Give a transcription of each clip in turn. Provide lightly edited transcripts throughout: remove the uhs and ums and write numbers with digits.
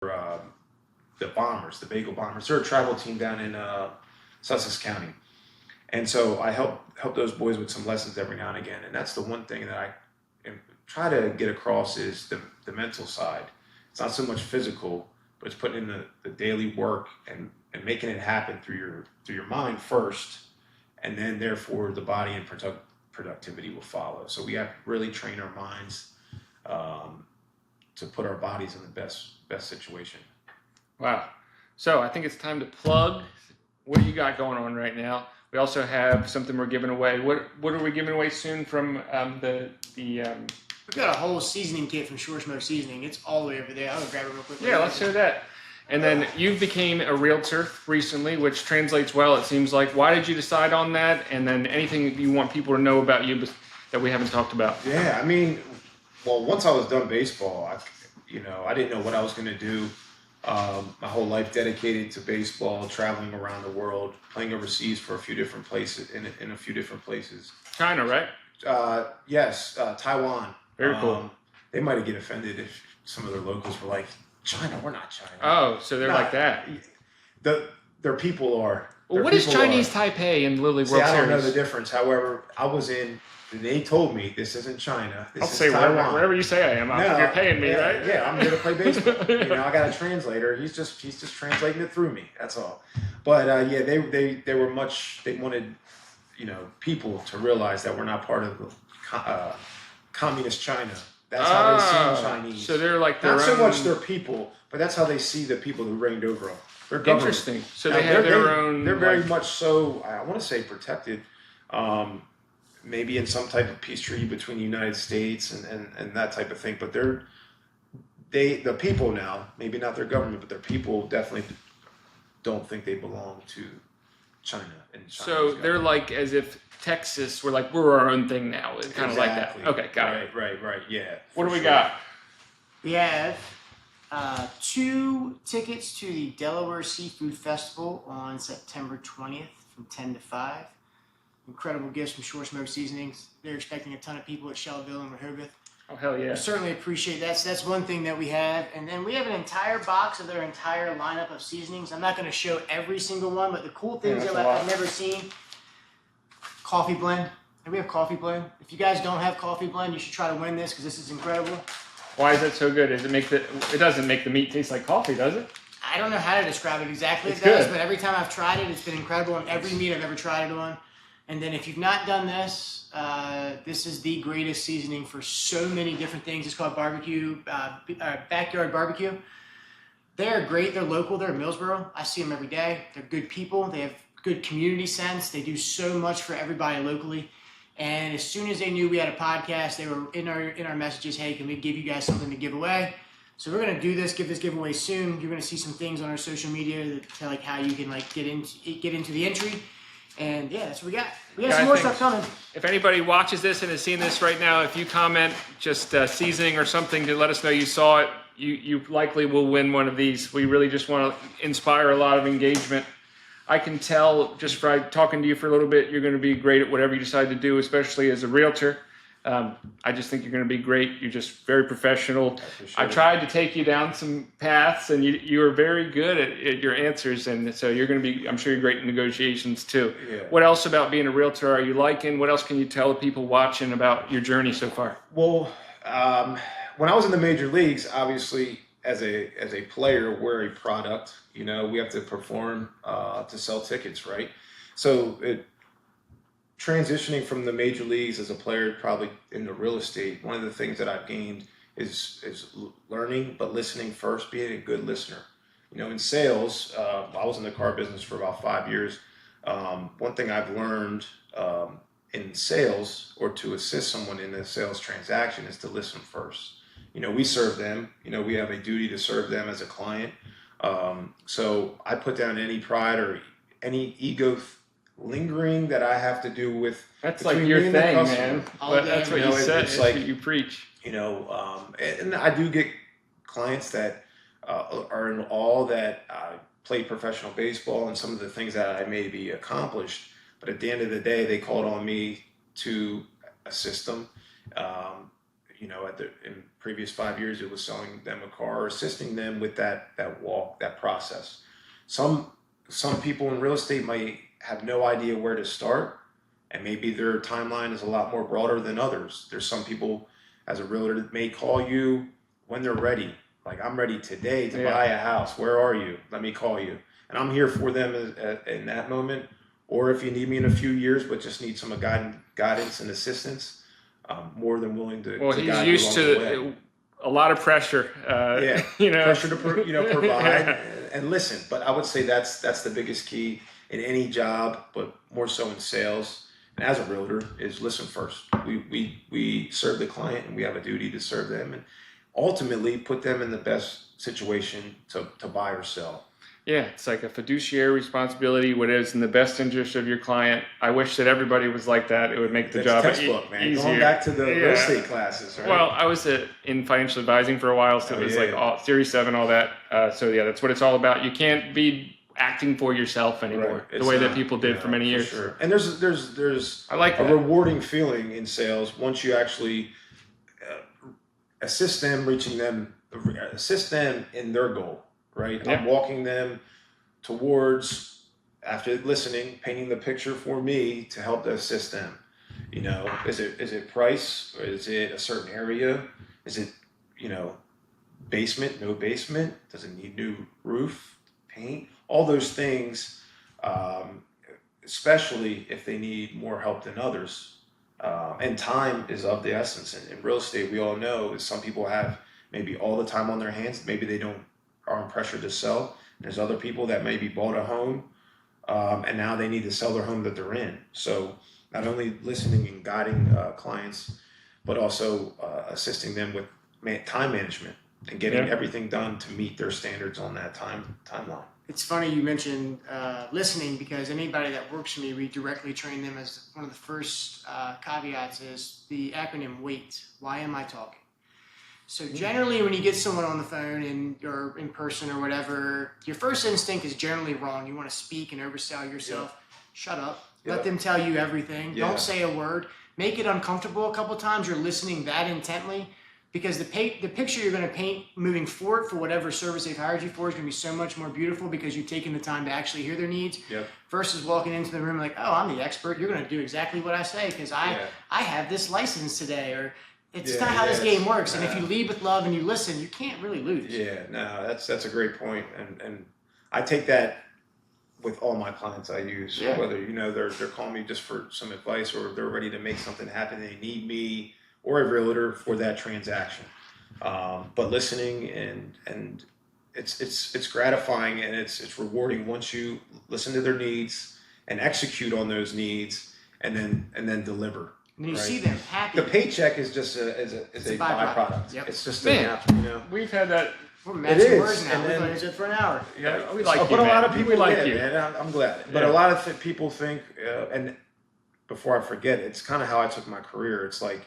the Bombers, the Bagel Bombers. They're a travel team down in Sussex County. And so I help those boys with some lessons every now and again. And that's the one thing that I try to get across is the mental side. It's not so much physical, but it's putting in the daily work and making it happen through your mind first, and then therefore the body and productivity will follow. So we have to really train our minds to put our bodies in the best situation. Wow. So I think it's time to plug what you got going on right now. We also have something we're giving away. What are we giving away soon from We've got a whole seasoning kit from Shore Smoke Seasoning. It's all the way over there. I'll go grab it real quick. Yeah, let's do that. And then you became a realtor recently, which translates well, it seems like. Why did you decide on that? And then anything you want people to know about you that we haven't talked about? Yeah, I mean, well, once I was done baseball, I didn't know what I was going to do. My whole life dedicated to baseball, traveling around the world, playing overseas for a few different places, in a few different places. China, right? Yes, Taiwan. Very cool. They might get offended if some of their locals were like, China, we're not China. Oh, so they're like that. Their people are. Well, what is Chinese Taipei in Lily World Series? I don't know the difference. However, they told me this isn't China. This is Taiwan. Wherever you say I am. You're paying me, right? Yeah, I'm here to play baseball. I got a translator. He's just translating it through me. That's all. But they were much. They wanted, people to realize that we're not part of the communist China. That's how they see Chinese. So they're like not so much their people, but that's how they see the people who reigned over them. Their government. Interesting. So they have their own. They're very much so. I want to say protected. Maybe in some type of peace treaty between the United States and that type of thing. But the people now, maybe not their government, but their people definitely don't think they belong to China. So they're like as if Texas, we're our own thing now. It's kind of like that. Okay, got it. Right, yeah. What do we got? We have 2 tickets to the Delaware Seafood Festival on September 20th from 10 to 5. Incredible gifts from Shore Smoke Seasonings. They're expecting a ton of people at Shelbyville and Rehoboth. Oh, hell yeah. We certainly appreciate that. So that's one thing that we have. And then we have an entire box of their entire lineup of seasonings. I'm not going to show every single one, but the cool things that I've never seen. Coffee blend. And we have coffee blend. If you guys don't have coffee blend, you should try to win this because this is incredible. Why is it so good? It doesn't make the meat taste like coffee, does it? I don't know how to describe it exactly. It's good. But every time I've tried it, it's been incredible on every meat I've ever tried it on. And then if you've not done this, this is the greatest seasoning for so many different things. It's called Backyard Barbecue. They're great. They're local. They're in Millsboro. I see them every day. They're good people. They have good community sense. They do so much for everybody locally. And as soon as they knew we had a podcast, they were in our messages, hey, can we give you guys something to give away? So we're going to give this giveaway soon. You're going to see some things on our social media that tell how you can get into the entry. And yeah, that's what we got. We got some more stuff coming. If anybody watches this and is seeing this right now, if you comment just seasoning or something to let us know you saw it, you likely will win one of these. We really just want to inspire a lot of engagement. I can tell just by talking to you for a little bit, you're going to be great at whatever you decide to do, especially as a realtor. I just think you're going to be great. You're just very professional. I tried to take you down some paths, and you were very good at your answers, and so you're going to be, I'm sure you're great in negotiations too. Yeah. What else about being a realtor are you liking? What else can you tell the people watching about your journey so far? Well, when I was in the major leagues, obviously as a player, we're a product. We have to perform to sell tickets, right? So transitioning from the major leagues as a player, probably into real estate, one of the things that I've gained is learning, but listening first, being a good listener. In sales, I was in the car business for about 5 years. One thing I've learned in sales, or to assist someone in a sales transaction, is to listen first. We serve them. We have a duty to serve them as a client. So I put down any pride or any ego lingering that I have to do with. That's like your thing, man. But that's what you said. It's like what you preach. And I do get clients that are in awe that I played professional baseball and some of the things that I maybe accomplished. But at the end of the day, they called on me to assist them. in previous 5 years, it was selling them a car or assisting them with that walk, that process. Some people in real estate might have no idea where to start, and maybe their timeline is a lot more broader than others. There's some people as a realtor that may call you when they're ready. Like, I'm ready today to buy a house. Where are you? Let me call you. And I'm here for them in that moment. Or if you need me in a few years, but just need some guidance and assistance, I'm more than willing to. Well, to he's guide you used along the way. to a lot of pressure. Pressure to provide and listen. But I would say that's the biggest key in any job, but more so in sales. And as a realtor, is listen first. We serve the client, and we have a duty to serve them, and ultimately put them in the best situation to buy or sell. Yeah, it's like a fiduciary responsibility. What is in the best interest of your client. I wish that everybody was like that. It would make the job textbook, man. easier. Going back to the real estate classes, right? Well, I was in financial advising for a while, so it was like all Series 7, all that. So yeah, that's what it's all about. You can't be acting for yourself anymore, the way that people did for many years. Sure. And there's I like a that. rewarding feeling in sales once you actually assist them in their goal, right? Yeah. I'm walking them towards, after listening, painting the picture for me to help to assist them. Is it price, or is it a certain area? Is it, basement, no basement? Does it need new roof, paint? All those things, especially if they need more help than others. And time is of the essence. In real estate, we all know that some people have maybe all the time on their hands. Maybe they aren't pressured to sell. There's other people that maybe bought a home, and now they need to sell their home that they're in. So not only listening and guiding clients, but also assisting them with time management and getting everything done to meet their standards on that timeline. It's funny you mentioned listening, because anybody that works for me, we directly train them as one of the first caveats is the acronym WAIT. Why am I talking? So generally when you get someone on the phone or in person or whatever, your first instinct is generally wrong. You want to speak and oversell yourself. Shut up. Let them tell you everything. Don't say a word. Make it uncomfortable a couple times. You're listening that intently. Because the picture you're going to paint moving forward for whatever service they've hired you for is going to be so much more beautiful because you've taken the time to actually hear their needs. Versus walking into the room like, oh, I'm the expert. You're going to do exactly what I say because I have this license today. Or it's not how this game works. And if you lead with love and you listen, you can't really lose. Yeah, no, that's a great point. And I take that with all my clients I use. Whether, they're calling me just for some advice, or they're ready to make something happen. They need me or a realtor for that transaction. But listening and it's gratifying, and it's rewarding once you listen to their needs and execute on those needs, and then deliver. And you see them happy. The paycheck is just a byproduct. It's just We've had that. We're matching words now. We've been it for an hour. Yeah, we like you, but a lot man. of people We like you. Man, I'm glad. But a lot of people think, and before I forget, it's kind of how I took my career. It's like,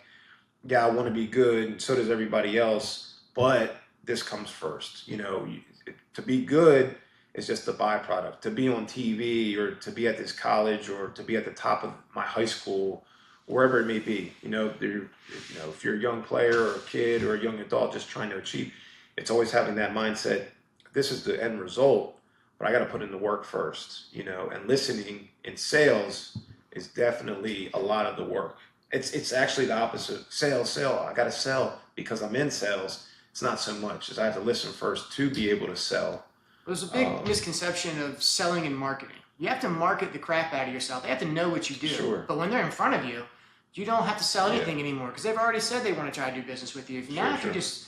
I want to be good, and so does everybody else, but this comes first. To be good is just a byproduct. To be on TV, or to be at this college, or to be at the top of my high school, wherever it may be, if you're a young player or a kid or a young adult just trying to achieve, it's always having that mindset. This is the end result, but I got to put in the work first, and listening in sales is definitely a lot of the work. It's actually the opposite. Sell. I got to sell because I'm in sales. It's not so much as I have to listen first to be able to sell. There's a big misconception of selling and marketing. You have to market the crap out of yourself. They have to know what you do. Sure. But when they're in front of you, you don't have to sell anything anymore because they've already said they want to try to do business with you. If you just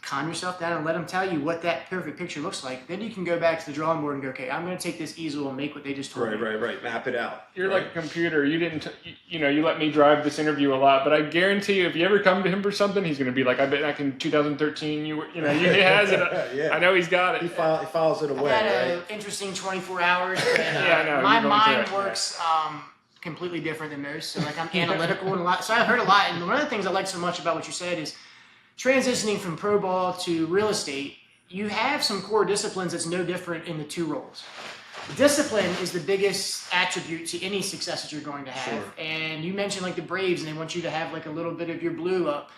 calm yourself down and let them tell you what that perfect picture looks like, then you can go back to the drawing board and go, okay, I'm going to take this easel and make what they just told me. Right. Map it out. You're like a computer. You didn't, you let me drive this interview a lot, but I guarantee you, if you ever come to him for something, he's going to be like, I bet back in 2013, he has it. I know he's got it. He files it away. I had an interesting 24 hours. I know. My mind works completely different than most. So I'm analytical and a lot. So I heard a lot. And one of the things I like so much about what you said is transitioning from pro ball to real estate, you have some core disciplines that's no different in the two roles. Discipline is the biggest attribute to any success that you're going to have. And you mentioned like the Braves, and they want you to have like a little bit of your blue up.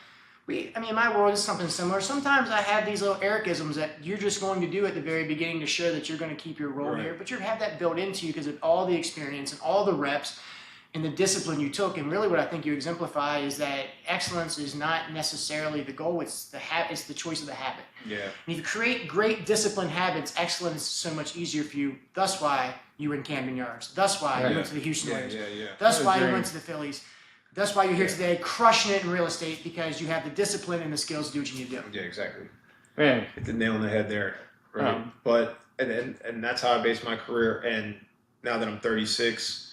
in my world, it's something similar. Sometimes I have these little Ericisms that you're just going to do at the very beginning to show that you're going to keep your role Right. here, but you have that built into you because of all the experience and all the reps and the discipline you took. And really what I think you exemplify is that excellence is not necessarily the goal, it's the choice of the habit. Yeah. And if you create great disciplined habits, excellence is so much easier for you. That's why you were in Camden Yards. That's why you went to the Houston Oilers. Yeah. That's why you great. went to the Phillies. That's why you're here today, crushing it in real estate, because you have the discipline and the skills to do what you need to do. Yeah, exactly. Man, Hit the nail on the head there, right? But and that's how I based my career. And now that I'm 36,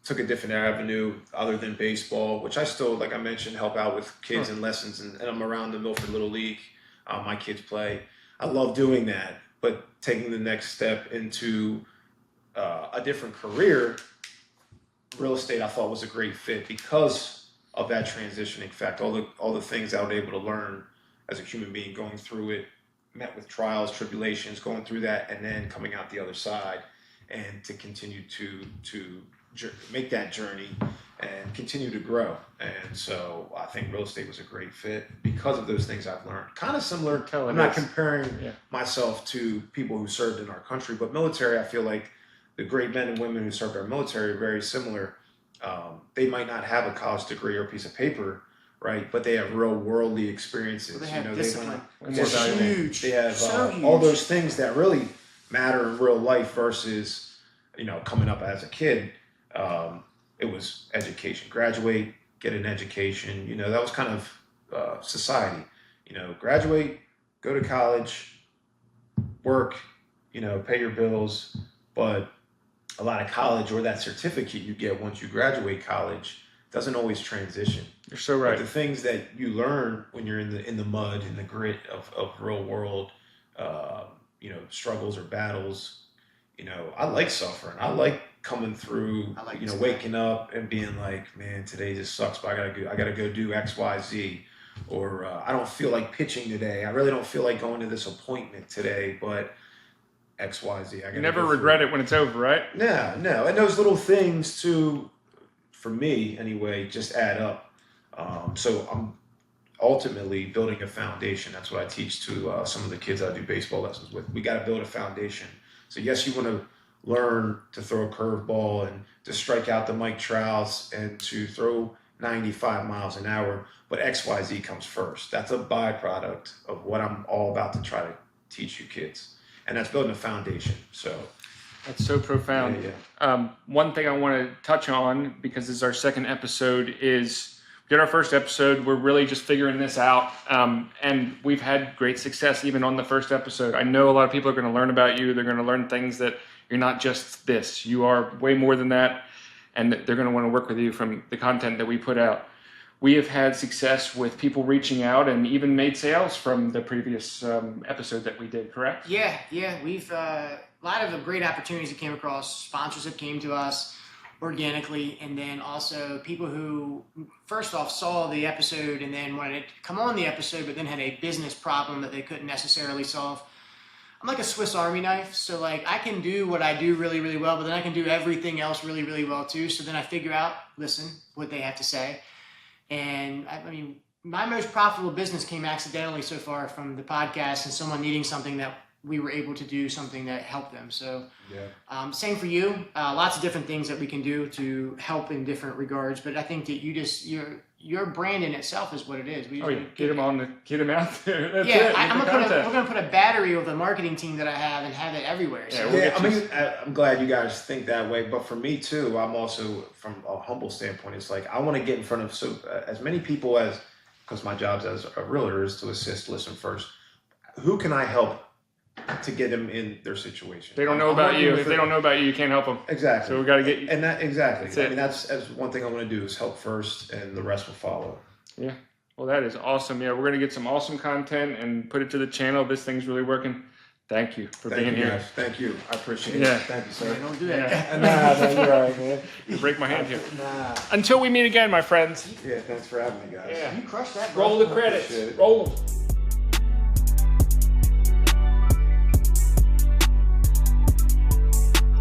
took a different avenue other than baseball, which I still, like I mentioned, help out with kids and lessons, and I'm around the Milford Little League. My kids play. I love doing that, but taking the next step into a different career, real estate, I thought was a great fit because of that transitioning fact. All the things I was able to learn as a human being going through it, met with trials, tribulations, going through that, and then coming out the other side, and to continue to make that journey and continue to grow. And so I think real estate was a great fit because of those things I've learned. Kind of similar. I'm not comparing myself to people who served in our country, but military, I feel like the great men and women who served our military are very similar. They might not have a college degree or a piece of paper, right? But they have real worldly experiences. Well, they have you know, discipline. Just huge. They have So huge. all those things that really matter in real life versus, coming up as a kid. It was education, graduate, get an education. That was kind of society. Graduate, go to college, work, pay your bills, but a lot of college or that certificate you get once you graduate college doesn't always transition. you're so right. But the things that you learn when you're in the mud, in the grit of real world, struggles or battles, I like suffering. I like coming through, waking up and being like, man, today just sucks, but I gotta go do X, Y, Z. Or I don't feel like pitching today. I really don't feel like going to this appointment today, but X, Y, Z. You never regret it when it's over, right? No. And those little things too, for me anyway, just add up. So I'm ultimately building a foundation. That's what I teach to some of the kids I do baseball lessons with. We got to build a foundation. So yes, you want to learn to throw a curveball and to strike out the Mike Trouts and to throw 95 miles an hour, but X, Y, Z comes first. That's a byproduct of what I'm all about to try to teach you kids. And that's building a foundation. So That's so profound. Yeah. One thing I want to touch on, because this is our second episode, is we did our first episode. We're really just figuring this out. And we've had great success even on the first episode. I know a lot of people are going to learn about you. They're going to learn things that you're not just this. You are way more than that. And they're going to want to work with you from the content that we put out. We have had success with people reaching out and even made sales from the previous episode that we did, correct? Yeah. We've a lot of great opportunities that came across. Sponsors that came to us organically, and then also people who first off saw the episode and then wanted to come on the episode, but then had a business problem that they couldn't necessarily solve. I'm like a Swiss Army knife, so like I can do what I do really, really well, but then I can do everything else really, really well too. So then I figure out, listen, what they have to say. And I mean, my most profitable business came accidentally so far from the podcast and someone needing something that we were able to do something that helped them. So same for you. Lots of different things that we can do to help in different regards. But I think that your brand in itself is what it is. Get them out there. That's we're gonna put a battery with a marketing team that I have and have it everywhere. So. I'm glad you guys think that way, but for me too, I'm also from a humble standpoint. It's like I want to get in front of as many people because my job as a realtor is to assist, listen first. Who can I help to get them in their situation? They don't know about you. If they don't know about you, you can't help them. Exactly. So we got to get you. And that exactly. I mean, that's one thing I want to do is help first, and the rest will follow. Yeah. Well, that is awesome. Yeah, we're gonna get some awesome content and put it to the channel. This thing's really working. Thank you for being here. Guys. Thank you. I appreciate Yeah. it. Thank you, sir. Don't do that. Yeah. You're all right, man. You break my hand here. Until we meet again, my friends. Yeah, thanks for having me, guys. Yeah. You crushed that, Roll bro. the credits. Roll them.